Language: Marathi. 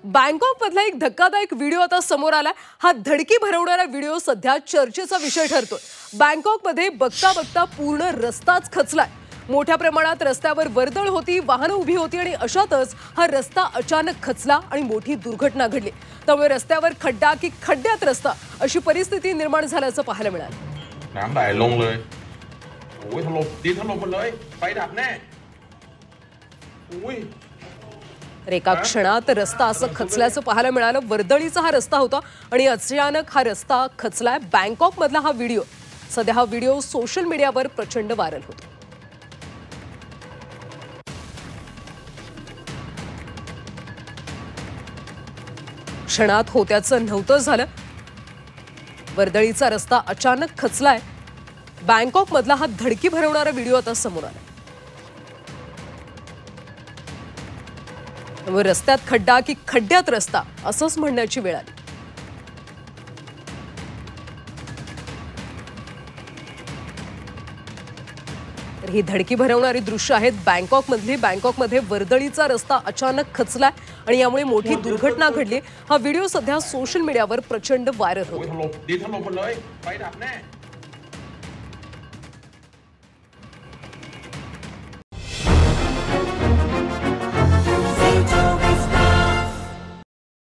बँकॉक मधला एक धक्कादायक व्हिडिओ आता समोर आला। हा धडकी भरवणारा व्हिडिओ सध्या चर्चेचा विषय ठरतोय। बँकॉक मध्ये बघता बघता पूर्ण रस्ताच खचलाय। मोठ्या प्रमाणात रस्त्यावर वर्दळ होती, वाहनं उभी होती आणि अशातच हा रस्ता अचानक खचला आणि मोठी दुर्घटना घडली। त्यामुळे रस्त्यावर खड्डा की खड्ड्यात रस्ता अशी परिस्थिती निर्माण झाल्याचं पाहायला मिळालं। น้ำไหลลงเลยโอ้ยถล่มดินถล่มหมดเลยไฟดับแน่อุ้ย तर एका क्षणात रस्ता असं खचल्याचं पाहायला मिळालं। वर्दळीचा हा रस्ता होता आणि अचानक हा रस्ता खचलाय। बँकॉक मधला हा व्हिडिओ सध्या हा व्हिडिओ सोशल मीडियावर प्रचंड व्हायरल होतो। क्षणात होत्याचं नव्हतं झालं। वर्दळीचा रस्ता अचानक खचलाय। बँकॉक मधला हा धडकी भरवणारा व्हिडिओ आता समोर आला। त्यामुळे रस्त्यात खड्डा की खड्ड्यात रस्ता असंच म्हणण्याची वेळ आली। तर ही धडकी भरवणारी दृश्य आहेत बँकॉक मधली। बँकॉक मध्ये वर्दळीचा रस्ता अचानक खचलाय आणि यामुळे मोठी दुर्घटना घडली। हा व्हिडिओ सध्या सोशल मीडियावर प्रचंड व्हायरल होतो।ถล่มดินถล่มหมดเลยไฟดับแน่